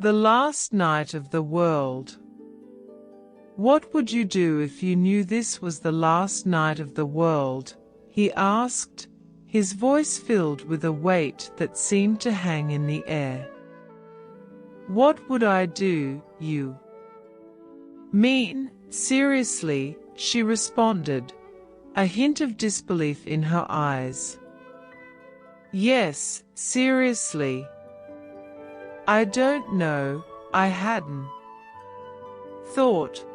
The last night of the world. What would you do if you knew this was the last night of the world? He asked, his voice filled with a weight that seemed to hang in the air. What would I do, you mean, seriously, she responded, a hint of disbelief in her eyes. Yes, seriously. I don't know, I hadn't thought.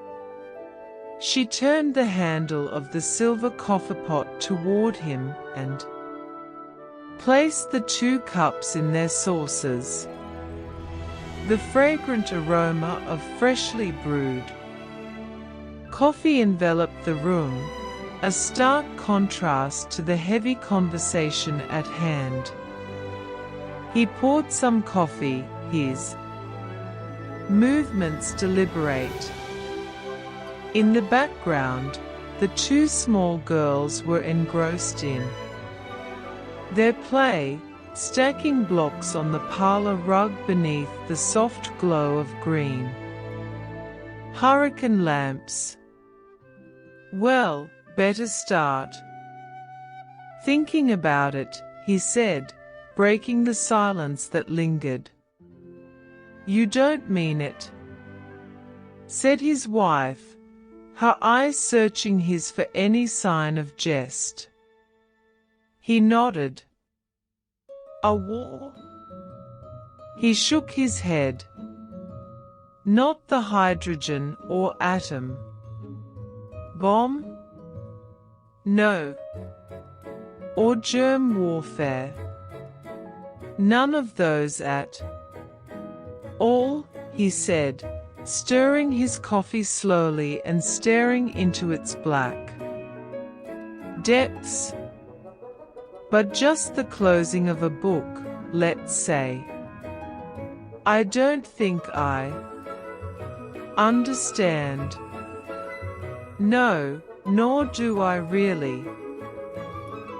She turned the handle of the silver coffeepot toward him and placed the 2 cups in their saucers. The fragrant aroma of freshly brewed coffee enveloped the room, a stark contrast to the heavy conversation at hand. He poured some coffee, his movements deliberate. In the background, the 2 small girls were engrossed in their play, stacking blocks on the parlor rug beneath the soft glow of green hurricane lamps. Well, better start thinking about it, he said, breaking the silence that lingered. You don't mean it, said his wife, her eyes searching his for any sign of jest. He nodded. A war? He shook his head. Not the hydrogen or atom bomb? No. Or germ warfare? None of those at all, he said, stirring his coffee slowly and staring into its black depths. But just the closing of a book, let's say. I don't think I understand. No, nor do I really.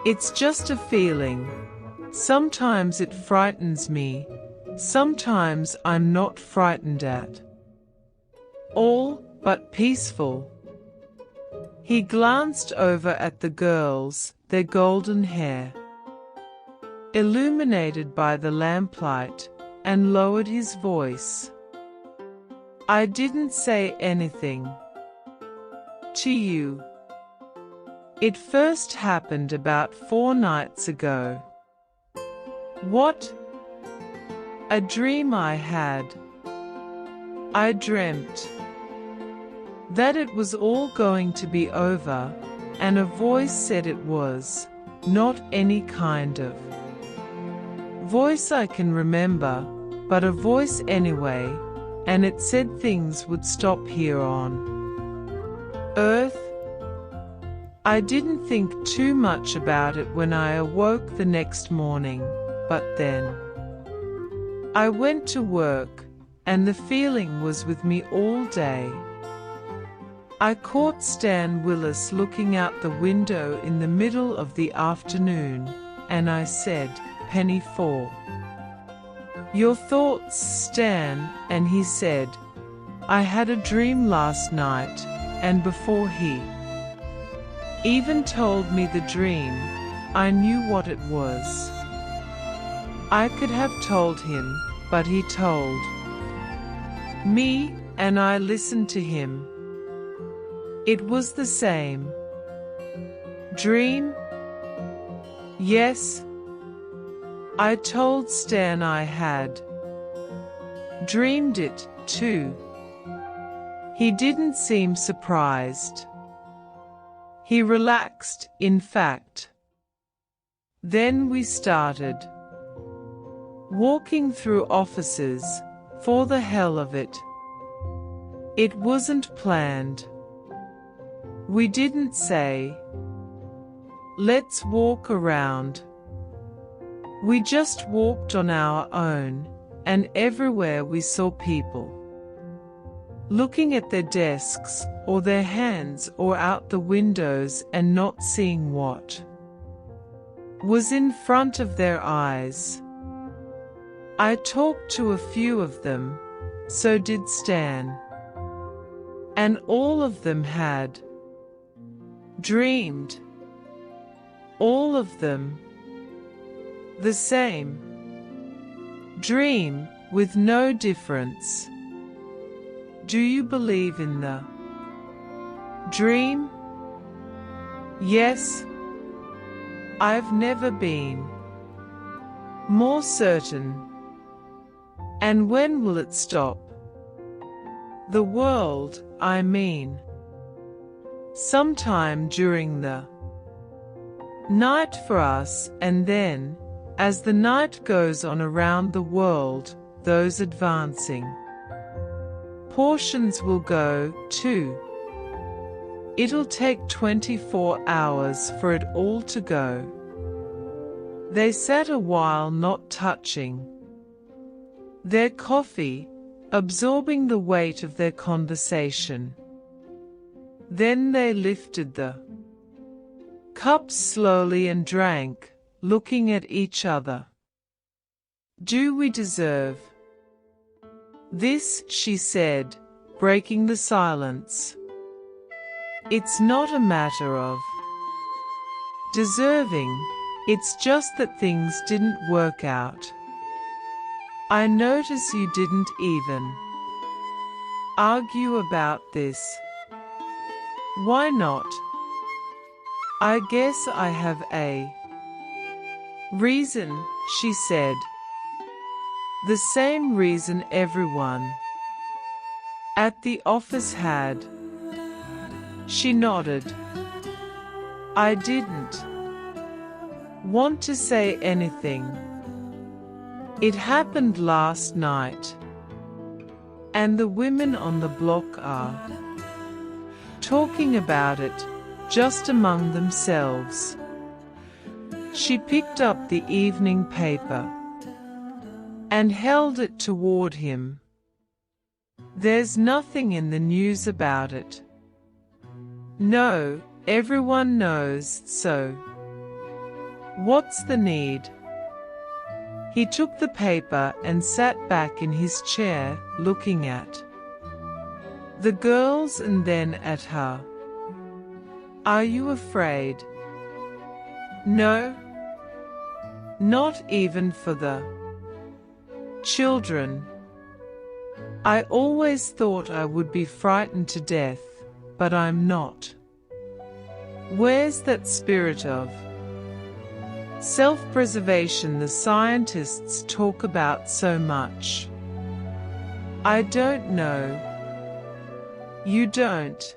It's just a feeling. Sometimes it frightens me. Sometimes I'm not frightened at all, but peaceful. He glanced over at the girls, their golden hair illuminated by the lamplight, and lowered his voice. I didn't say anything to you. It first happened about 4 nights ago. What? A dream I had. I dreamt that it was all going to be over, and a voice said it was. Not any kind of voice I can remember, but a voice anyway, and it said things would stop here on Earth. I didn't think too much about it when I awoke the next morning, but then I went to work, and the feeling was with me all day. I caught Stan Willis looking out the window in the middle of the afternoon, and I said, Penny for your thoughts, Stan, and he said, I had a dream last night, and before he even told me the dream, I knew what it was. I could have told him, but he told me, and I listened to him. It was the same dream? Yes. I told Stan I had dreamed it, too. He didn't seem surprised. He relaxed, in fact. Then we started walking through offices, for the hell of it. It wasn't planned. We didn't say, let's walk around. We just walked on our own, and everywhere we saw people looking at their desks, or their hands, or out the windows, and not seeing what was in front of their eyes. I talked to a few of them, so did Stan. And all of them had dreamed. All of them. The same dream, with no difference. Do you believe in the dream? Yes. I've never been more certain. And when will it stop? The world, I mean. Sometime during the night for us, and then, as the night goes on around the world, those advancing portions will go, too. It'll take 24 hours for it all to go. They sat a while not touching their coffee, absorbing the weight of their conversation. Then they lifted the cups slowly and drank, looking at each other. Do we deserve this? She said, breaking the silence. It's not a matter of deserving, it's just that things didn't work out. I notice you didn't even argue about this. Why not? I guess I have a reason, she said. The same reason everyone at the office had. She nodded. I didn't want to say anything. It happened last night. And the women on the block are talking about it, just among themselves. She picked up the evening paper and held it toward him. There's nothing in the news about it. No, everyone knows, so what's the need? He took the paper and sat back in his chair, looking at the girls and then at her. Are you afraid? No, not even for the children. I always thought I would be frightened to death, but I'm not. Where's that spirit of self-preservation the scientists talk about so much? I don't know. You don't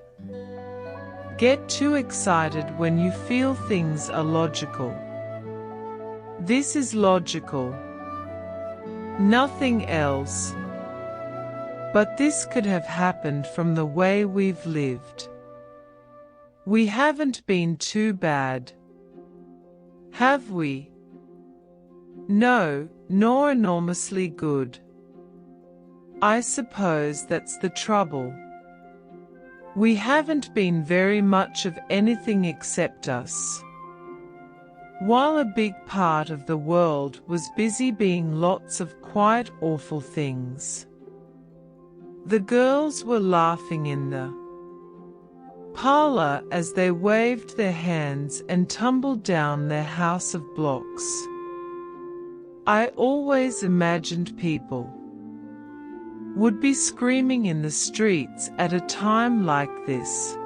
get too excited when you feel things are logical. This is logical. Nothing else. But this could have happened from the way we've lived. We haven't been too bad, have we? No, nor enormously good. I suppose that's the trouble. We haven't been very much of anything except us. While a big part of the world was busy being lots of quite awful things. The girls were laughing in the parlor as they waved their hands and tumbled down their house of blocks. I always imagined people would be screaming in the streets at a time like this.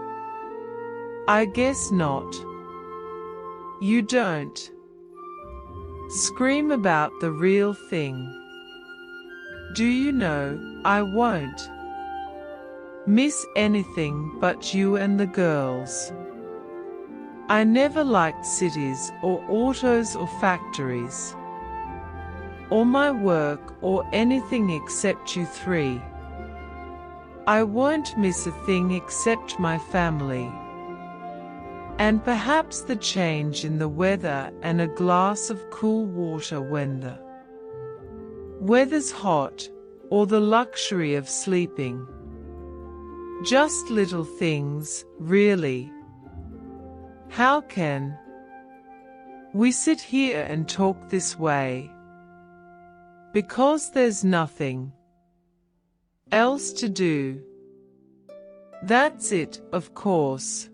I guess not. You don't scream about the real thing. Do you know, I won't miss anything but you and the girls. I never liked cities or autos or factories, or my work or anything except you three. I won't miss a thing except my family. And perhaps the change in the weather and a glass of cool water when the weather's hot, or the luxury of sleeping. Just little things, really. How can we sit here and talk this way? Because there's nothing else to do? That's it, of course.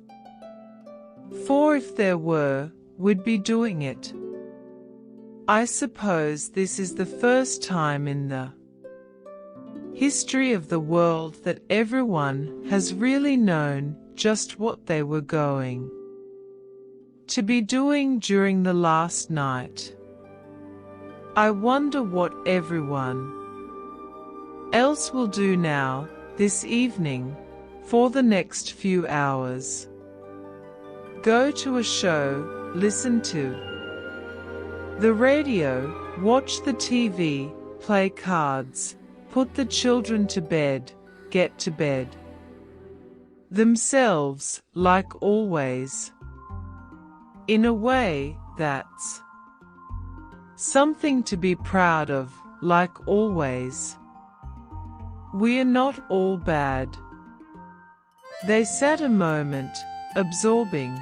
For if there were, we'd be doing it. I suppose this is the first time in the history of the world that everyone has really known just what they were going to be doing during the last night. I wonder what everyone else will do now, this evening, for the next few hours. Go to a show, listen to the radio, watch the TV, play cards, put the children to bed, get to bed themselves, like always. In a way, that's something to be proud of, like always. We're not all bad. They sat a moment, absorbing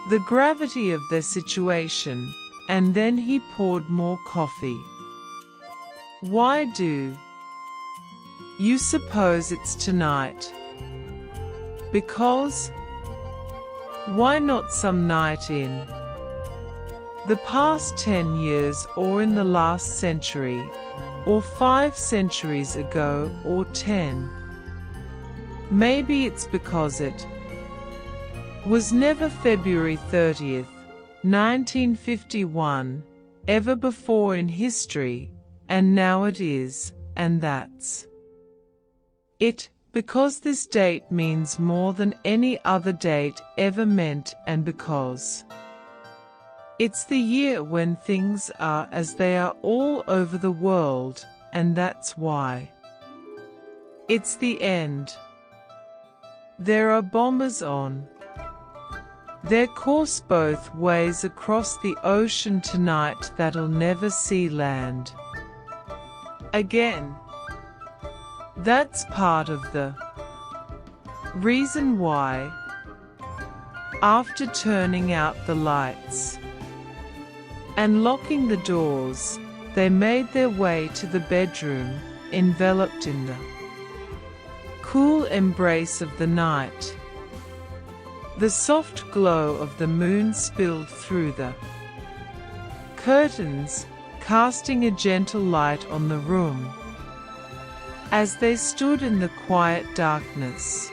the gravity of their situation, and then he poured more coffee. Why do you suppose it's tonight? Because? Why not some night in the past 10 years, or in the last century, or 5 centuries ago, or 10? Maybe it's because it was never February 30th, 1951, ever before in history, and now it is, and that's it, because this date means more than any other date ever meant, and because it's the year when things are as they are all over the world, and that's why it's the end. There are bombers on their course both ways across the ocean tonight that'll never see land again. That's part of the reason why, after turning out the lights and locking the doors, they made their way to the bedroom, enveloped in the cool embrace of the night. The soft glow of the moon spilled through the curtains, casting a gentle light on the room. As they stood in the quiet darkness,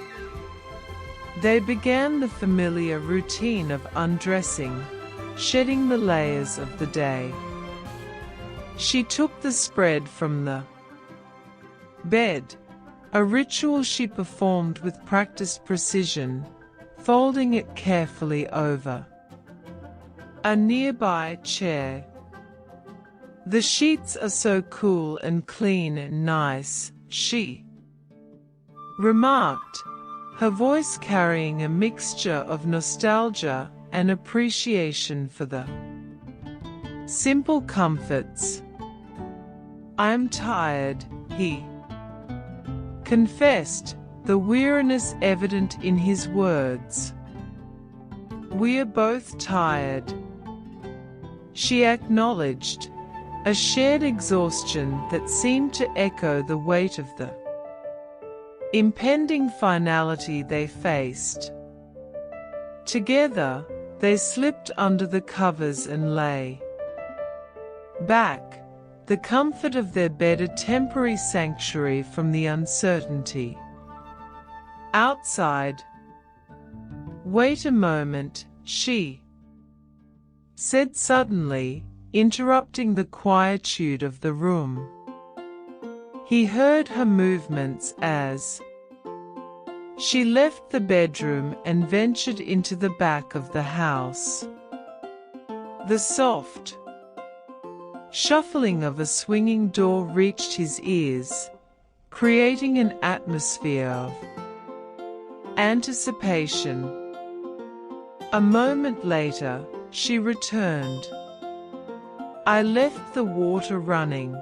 they began the familiar routine of undressing, shedding the layers of the day. She took the spread from the bed, a ritual she performed with practiced precision, folding it carefully over a nearby chair. The sheets are so cool and clean and nice, she remarked, her voice carrying a mixture of nostalgia and appreciation for the simple comforts. I'm tired, he confessed, the weariness evident in his words. We're both tired, she acknowledged, a shared exhaustion that seemed to echo the weight of the impending finality they faced. Together, they slipped under the covers and lay back, the comfort of their bed a temporary sanctuary from the uncertainty outside. Wait a moment, she said suddenly, interrupting the quietude of the room. He heard her movements as she left the bedroom and ventured into the back of the house. The soft shuffling of a swinging door reached his ears, creating an atmosphere of anticipation. A moment later, she returned. I left the water running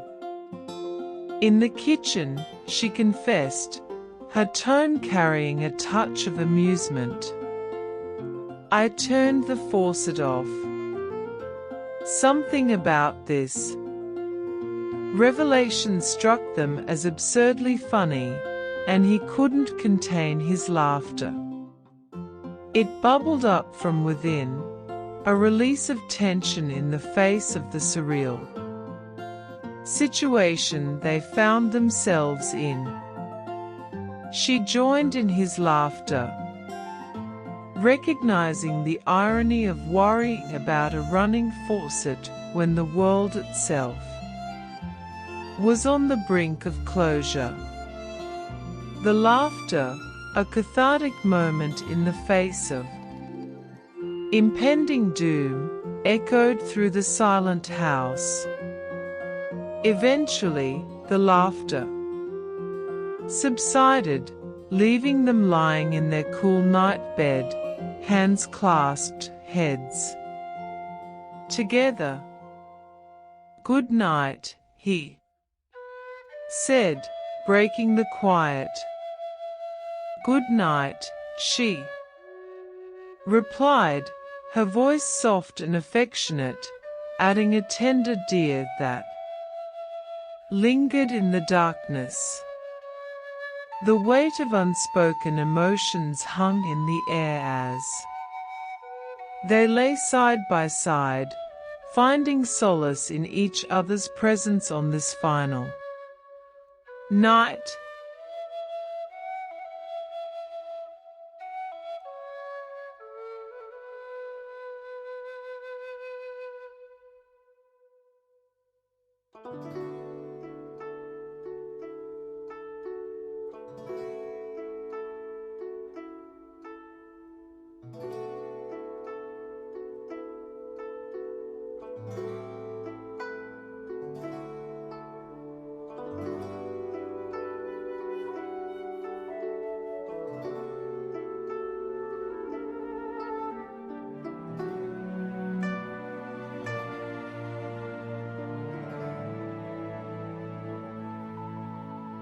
in the kitchen, she confessed, her tone carrying a touch of amusement. I turned the faucet off. Something about this Revelation struck them as absurdly funny, and he couldn't contain his laughter. It bubbled up from within, a release of tension in the face of the surreal situation they found themselves in. She joined in his laughter, recognizing the irony of worrying about a running faucet when the world itself was on the brink of closure. The laughter, a cathartic moment in the face of impending doom, echoed through the silent house. Eventually, the laughter subsided, leaving them lying in their cool night bed, hands clasped, heads together. "Good night," he said, breaking the quiet. "Good night," she replied, her voice soft and affectionate, adding a tender dear that lingered in the darkness. The weight of unspoken emotions hung in the air as they lay side by side, finding solace in each other's presence on this final night.